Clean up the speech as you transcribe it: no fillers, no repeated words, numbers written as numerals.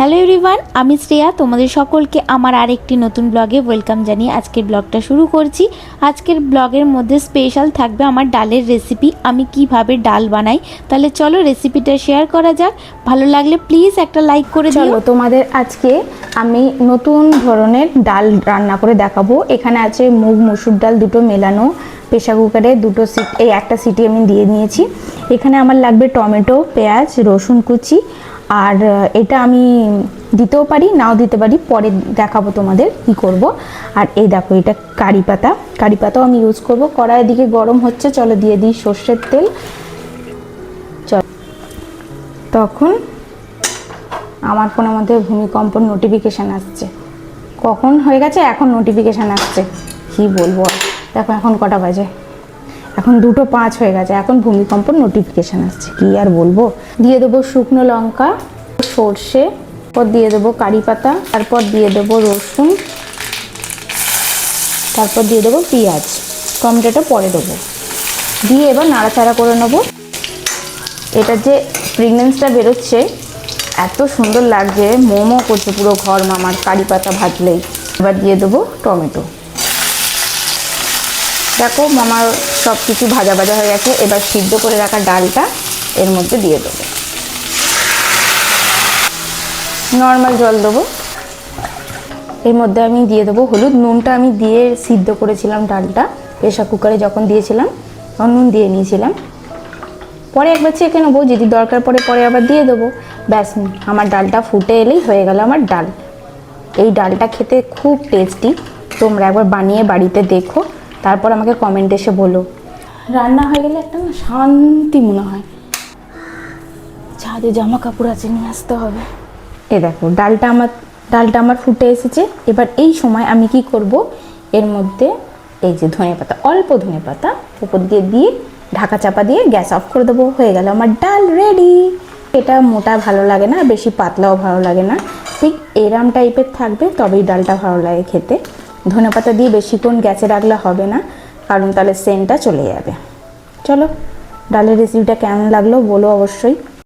Hello everyone, আমি শ্রেয়া। তোমাদের সকলকে আমার আরেকটি নতুন ব্লগে ওয়েলকাম জানিয়ে আজকের ব্লগটা শুরু করছি। আজকের ব্লগের মধ্যে স্পেশাল থাকবে আমার ডালের রেসিপি, আমি কিভাবে ডাল বানাই। তাহলে চলো রেসিপিটা শেয়ার করা যাক। ভালো লাগলে প্লিজ একটা লাইক করে দিও। চলো তোমাদের আজকে আমি নতুন ধরনের ডাল রান্না করে দেখাবো। এখানে আছে মুগ মসুর ডাল দুটো মেলানো, প্রেসার কুকারে দুটো সিটি, এই একটা সিটি আমি দিয়ে নিয়েছি। এখানে আমার লাগবে টমেটো, পেঁয়াজ, রসুন কুচি, আর এটা আমি দিতেও পারি নাও দিতে পারি, পরে দেখাবো তোমাদের কি করব। আর এই দেখো এটা কারি পাতা, কারি পাতাও আমি ইউজ করব। কড়াইয়ের দিকে গরম হচ্ছে, চলো দিয়ে দিই সর্ষের তেল। চলো, তখন আমার ফোনের মধ্যে ভূমিকম্পর নোটিফিকেশান আসছে। কখন হয়ে গেছে, এখন নোটিফিকেশান আসছে, কি বলবো। দেখো এখন কটা বাজে, এখন 2:05 হয়ে গেছে, এখন ভূমিকম্পর নোটিফিকেশান আসছে, কি আর বলবো। দিয়ে দেবো শুকনো লঙ্কা, সর্ষে, তারপর দিয়ে দেবো কারি পাতা, তারপর দিয়ে দেবো রসুন, তারপর দিয়ে দেবো পেঁয়াজ, টমেটোটা পরে দেবো। দিয়ে এবার নাড়াচাড়া করে নেবো। এটা যে ফ্রেগনেন্সটা বেরোচ্ছে এত সুন্দর লাগছে, মোমো করছে পুরো ঘর মামার কারি পাতা ভাজলেই। এবার দিয়ে দেবো টমেটো। দেখো মামার সব কিছু ভাজা ভাজা হয়ে গেছে। এবার সিদ্ধ করে রাখা ডালটা এর মধ্যে দিয়ে দেবো। নর্মাল জল দেবো। এর মধ্যে আমি দিয়ে দেবো হলুদ। নুনটা আমি দিয়ে সিদ্ধ করেছিলাম ডালটা, প্রেসার কুকারে যখন দিয়েছিলাম তখন নুন দিয়ে নিয়েছিলাম। পরে একবার চেখে নেবো, যদি দরকার পড়ে পরে আবার দিয়ে দেবো। ব্যাস, আমার ডালটা ফুটে এলেই হয়ে গেল আমার ডাল। এই ডালটা খেতে খুব টেস্টি, তোমরা একবার বানিয়ে বাড়িতে দেখো, তারপর আমাকে কমেন্টে এসে বলো। রান্না হয়ে গেলে একটা না শান্তি মনে হয়। ছাদে জামা কাপড় আছে, নিয়ে আসতে হবে। এ দেখো ডালটা আমার ফুটে এসেছে। এবার এই সময় আমি কি করব, এর মধ্যে এই যে ধনেপাতা, অল্প ধনেপাতা উপর দিয়ে ঢাকা চাপা দিয়ে গ্যাস অফ করে দেবো। হয়ে গেল আমার ডাল রেডি। এটা মোটা ভালো লাগে না, বেশি পাতলাও ভালো লাগে না, ঠিক এরম টাইপের থাকবে তবেই ডালটা ভালো লাগে খেতে। ধনেপাতা দিয়ে বেশিক্ষণ গ্যাসে রাখলে হবে না, কারণ তাহলে সেন্টটা চলে যাবে। চলো, ডালের রেসিপিটা কেমন লাগলো বলো অবশ্যই।